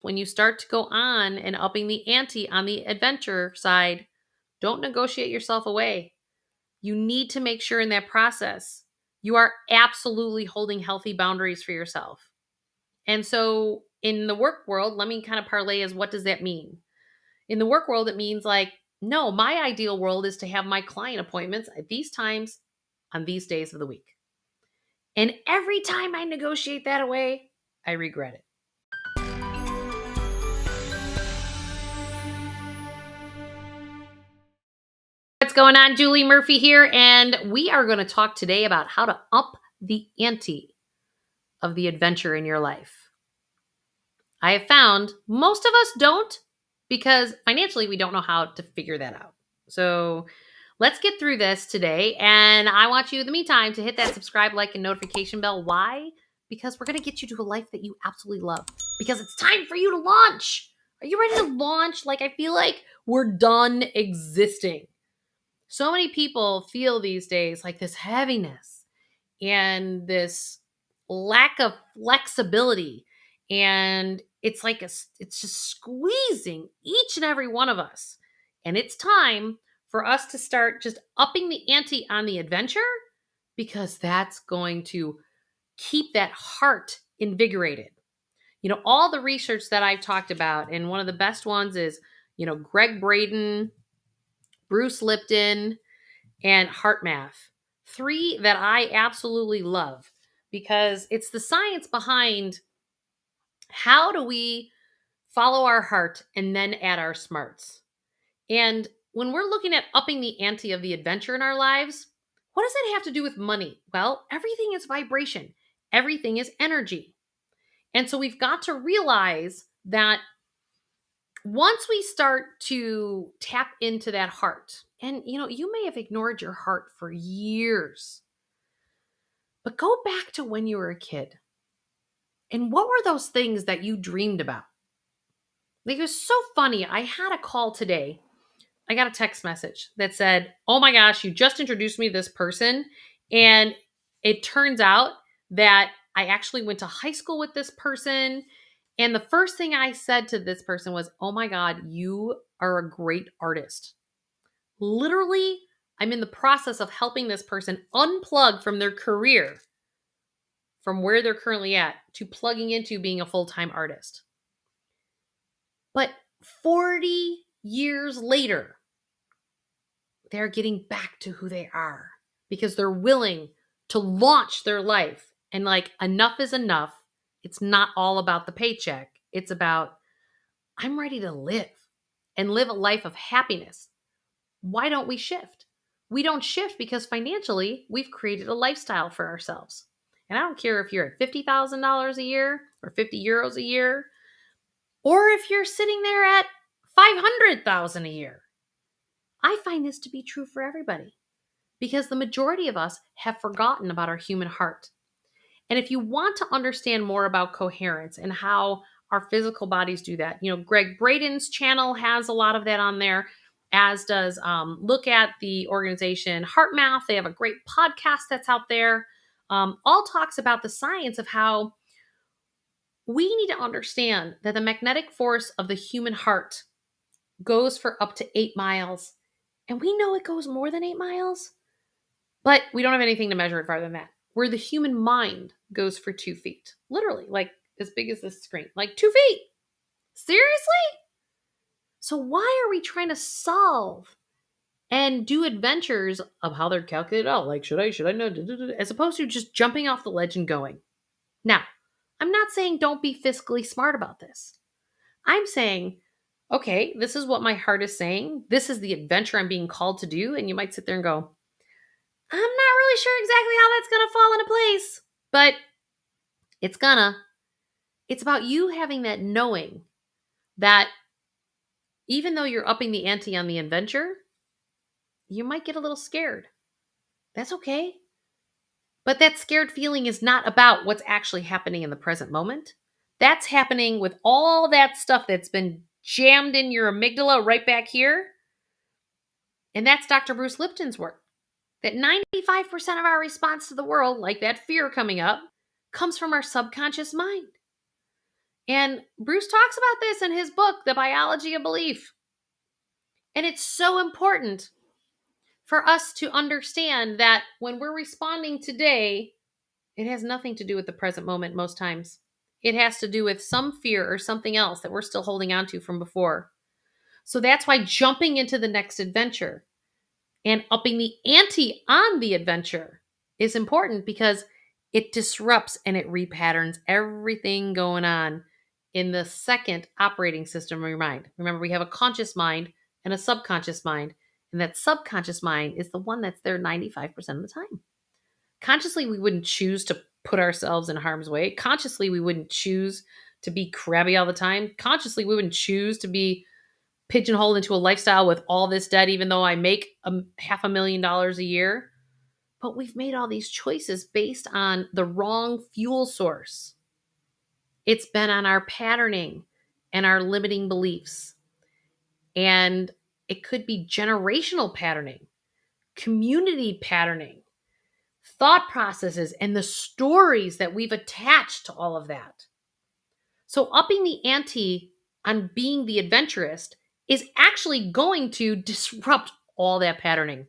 When you start to go on and upping the ante on the adventure side, don't negotiate yourself away. You need to make sure in that process you are absolutely holding healthy boundaries for yourself. And so in the work world, let me kind of parlay as what does that mean? In the work world, it means like, no, my ideal world is to have my client appointments at these times on these days of the week. And every time I negotiate that away, I regret it. What's going on? Julie Murphy here, and we are going to talk today about how to up the ante of the adventure in your life. I have found most of us don't because financially we don't know how to figure that out. So let's get through this today, and I want you in the meantime to hit that subscribe, like, and notification bell. Why? Because we're going to get you to a life that you absolutely love, because it's time for you to launch. Are you ready to launch? Like, I feel like we're done existing. So many people feel these days like this heaviness and this lack of flexibility. And it's like it's just squeezing each and every one of us. And it's time for us to start just upping the ante on the adventure, because that's going to keep that heart invigorated. You know, all the research that I've talked about, and one of the best ones is, Greg Braden, Bruce Lipton, and HeartMath. Three that I absolutely love because it's the science behind how do we follow our heart and then add our smarts. And when we're looking at upping the ante of the adventure in our lives, what does that have to do with money? Well, everything is vibration. Everything is energy. And so we've got to realize that once we start to tap into that heart, and you may have ignored your heart for years, but go back to when you were a kid. And what were those things that you dreamed about? Like, it was so funny. I had a call today. I got a text message that said, "Oh my gosh, you just introduced me to this person." And it turns out that I actually went to high school with this person. And the first thing I said to this person was, "Oh my God, you are a great artist." Literally, I'm in the process of helping this person unplug from their career, from where they're currently at, to plugging into being a full-time artist. But 40 years later, they're getting back to who they are because they're willing to launch their life. And like, enough is enough. It's not all about the paycheck. It's about, I'm ready to live and live a life of happiness. Why don't we shift? We don't shift because financially we've created a lifestyle for ourselves. And I don't care if you're at $50,000 a year or 50 euros a year, or if you're sitting there at 500,000 a year. I find this to be true for everybody because the majority of us have forgotten about our human heart. And if you want to understand more about coherence and how our physical bodies do that, Greg Braden's channel has a lot of that on there, as does look at the organization HeartMath. They have a great podcast that's out there. All talks about the science of how we need to understand that the magnetic force of the human heart goes for up to 8 miles. And we know it goes more than 8 miles, but we don't have anything to measure it farther than that. Where the human mind goes for 2 feet, literally, like as big as this screen, like 2 feet. Seriously? So why are we trying to solve and do adventures of how they're calculated out? Like, should I not? As opposed to just jumping off the ledge and going. Now, I'm not saying don't be fiscally smart about this. I'm saying, okay, this is what my heart is saying. This is the adventure I'm being called to do. And you might sit there and go, I'm not really sure exactly how that's going to fall into place, but it's gonna. It's about you having that knowing that even though you're upping the ante on the adventure, you might get a little scared. That's okay. But that scared feeling is not about what's actually happening in the present moment. That's happening with all that stuff that's been jammed in your amygdala right back here. And that's Dr. Bruce Lipton's work. That 95% of our response to the world, like that fear coming up, comes from our subconscious mind. And Bruce talks about this in his book, The Biology of Belief. And it's so important for us to understand that when we're responding today, it has nothing to do with the present moment most times. It has to do with some fear or something else that we're still holding on to from before. So that's why jumping into the next adventure and upping the ante on the adventure is important, because it disrupts and it repatterns everything going on in the second operating system of your mind. Remember, we have a conscious mind and a subconscious mind, and that subconscious mind is the one that's there 95% of the time. Consciously, we wouldn't choose to put ourselves in harm's way. Consciously, we wouldn't choose to be crabby all the time. Consciously, we wouldn't choose to be pigeonholed into a lifestyle with all this debt, even though I make $500,000 a year. But we've made all these choices based on the wrong fuel source. It's been on our patterning and our limiting beliefs. And it could be generational patterning, community patterning, thought processes, and the stories that we've attached to all of that. So upping the ante on being the adventurist is actually going to disrupt all that patterning.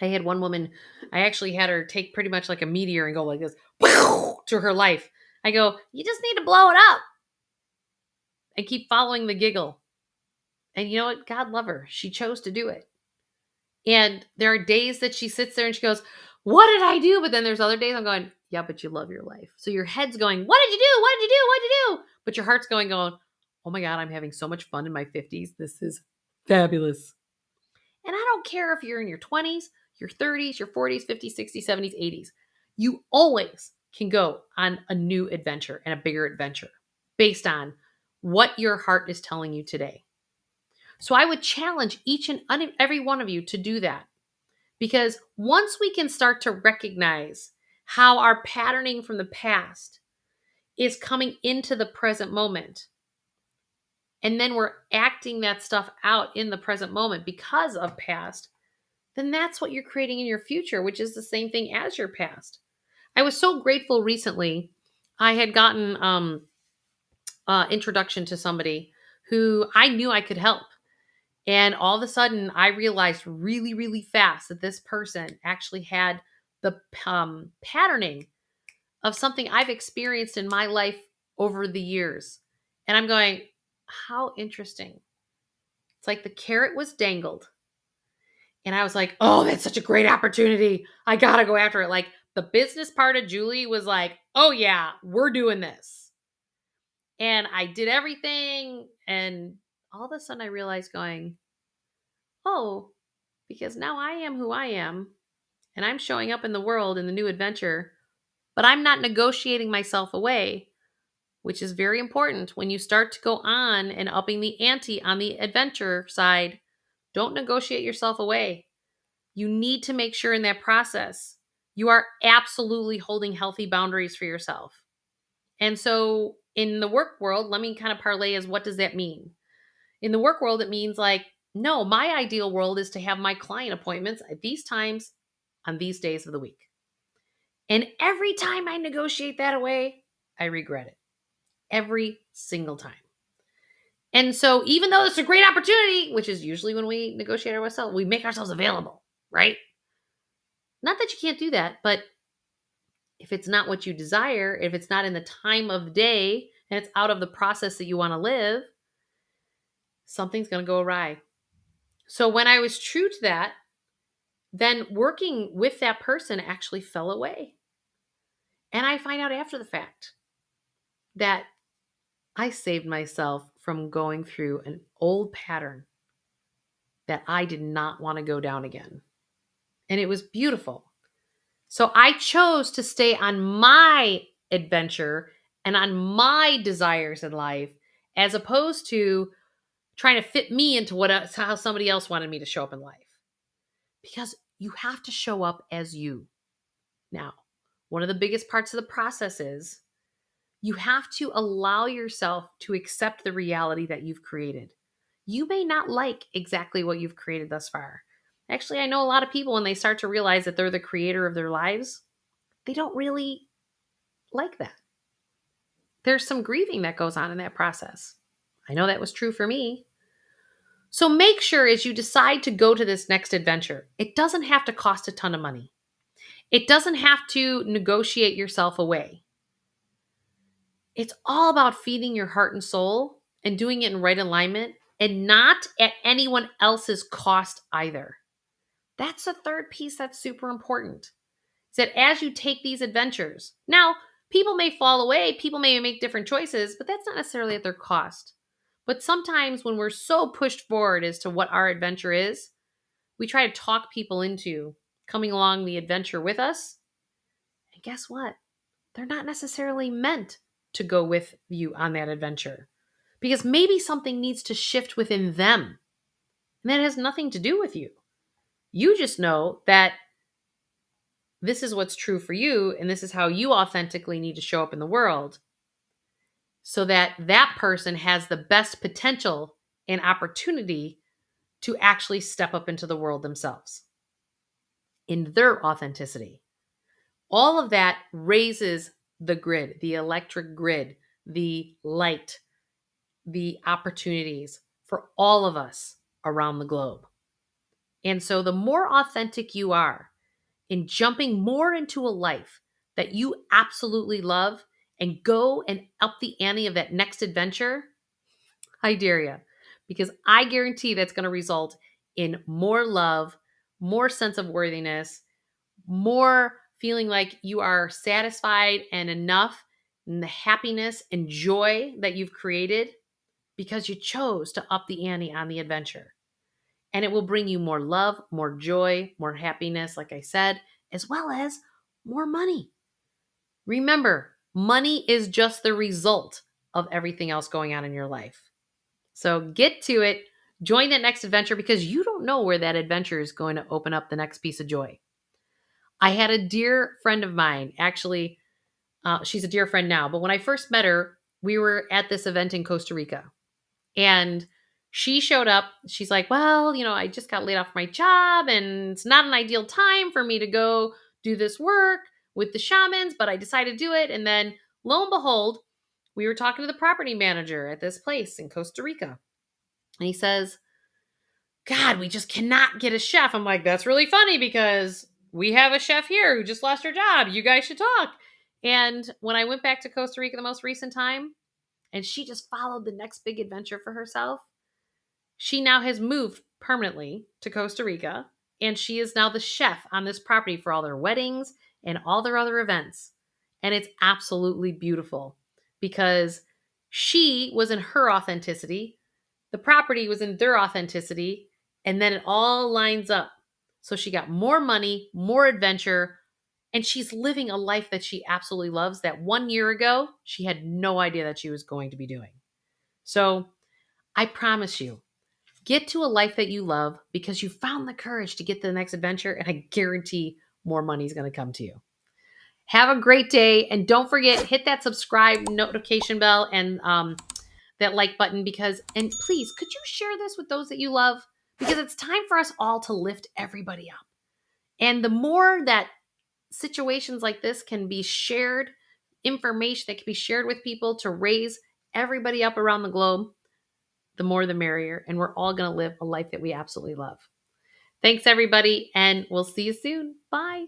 I had one woman, I actually had her take pretty much like a meteor and go like this to her life. I go, you just need to blow it up and keep following the giggle. And you know what? God love her. She chose to do it. And there are days that she sits there and she goes, what did I do? But then there's other days I'm going, yeah, but you love your life. So your head's going, what did you do? What did you do? What did you do? But your heart's going, oh my God, I'm having so much fun in my 50s. This is fabulous. And I don't care if you're in your 20s, your 30s, your 40s, 50s, 60s, 70s, 80s. You always can go on a new adventure and a bigger adventure based on what your heart is telling you today. So I would challenge each and every one of you to do that. Because once we can start to recognize how our patterning from the past is coming into the present moment, and then we're acting that stuff out in the present moment because of past, then that's what you're creating in your future, which is the same thing as your past. I was so grateful recently. I had gotten introduction to somebody who I knew I could help. And all of a sudden, I realized really, really fast that this person actually had the patterning of something I've experienced in my life over the years. And I'm going, how interesting. It's like the carrot was dangled. And I was like, oh, that's such a great opportunity. I got to go after it. Like the business part of Julie was like, oh, yeah, we're doing this. And I did everything. And all of a sudden, I realized going, oh, because now I am who I am, and I'm showing up in the world in the new adventure, but I'm not negotiating myself away, which is very important. When you start to go on and upping the ante on the adventure side, don't negotiate yourself away. You need to make sure in that process, you are absolutely holding healthy boundaries for yourself. And so in the work world, let me kind of parlay as what does that mean? In the work world, it means like, no, my ideal world is to have my client appointments at these times on these days of the week. And every time I negotiate that away, I regret it. Every single time. And so even though it's a great opportunity, which is usually when we negotiate ourselves, we make ourselves available, right? Not that you can't do that, but if it's not what you desire, if it's not in the time of day and it's out of the process that you want to live, something's going to go awry. So when I was true to that, then working with that person actually fell away. And I find out after the fact that I saved myself from going through an old pattern that I did not want to go down again. And it was beautiful. So I chose to stay on my adventure and on my desires in life, as opposed to trying to fit me into how somebody else wanted me to show up in life. Because you have to show up as you. Now, one of the biggest parts of the process is you have to allow yourself to accept the reality that you've created. You may not like exactly what you've created thus far. Actually, I know a lot of people when they start to realize that they're the creator of their lives, they don't really like that. there's some grieving that goes on in that process. I know that was true for me. So make sure as you decide to go to this next adventure, it doesn't have to cost a ton of money. It doesn't have to negotiate yourself away. It's all about feeding your heart and soul and doing it in right alignment and not at anyone else's cost either. That's the third piece that's super important. Is that as you take these adventures, now people may fall away, people may make different choices, but that's not necessarily at their cost. But sometimes when we're so pushed forward as to what our adventure is, we try to talk people into coming along the adventure with us. And guess what? They're not necessarily meant to go with you on that adventure because maybe something needs to shift within them. And that has nothing to do with you. You just know that this is what's true for you and this is how you authentically need to show up in the world so that that person has the best potential and opportunity to actually step up into the world themselves in their authenticity. All of that raises the grid, the electric grid, the light, the opportunities for all of us around the globe. And so the more authentic you are in jumping more into a life that you absolutely love and go and up the ante of that next adventure, I dare you. Because I guarantee that's going to result in more love, more sense of worthiness, more feeling like you are satisfied and enough, and the happiness and joy that you've created because you chose to up the ante on the adventure. And it will bring you more love, more joy, more happiness, like I said, as well as more money. Remember, money is just the result of everything else going on in your life. So get to it. Join that next adventure because you don't know where that adventure is going to open up the next piece of joy. I had a dear friend of mine, actually, she's a dear friend now, but when I first met her, we were at this event in Costa Rica. And she showed up. She's like, well, I just got laid off my job and it's not an ideal time for me to go do this work with the shamans, but I decided to do it. And then lo and behold, we were talking to the property manager at this place in Costa Rica. And he says, God, we just cannot get a chef. I'm like, that's really funny because we have a chef here who just lost her job. You guys should talk. And when I went back to Costa Rica the most recent time, and she just followed the next big adventure for herself, she now has moved permanently to Costa Rica, and she is now the chef on this property for all their weddings and all their other events. And it's absolutely beautiful because she was in her authenticity, the property was in their authenticity, and then it all lines up. So she got more money, more adventure, and she's living a life that she absolutely loves that 1 year ago, she had no idea that she was going to be doing. So I promise you, get to a life that you love because you found the courage to get to the next adventure, and I guarantee more money is going to come to you. Have a great day, and don't forget, hit that subscribe notification bell and that like button and please, could you share this with those that you love? Because it's time for us all to lift everybody up. And the more that situations like this can be shared, information that can be shared with people to raise everybody up around the globe, the more the merrier. And we're all going to live a life that we absolutely love. Thanks, everybody, and we'll see you soon. Bye.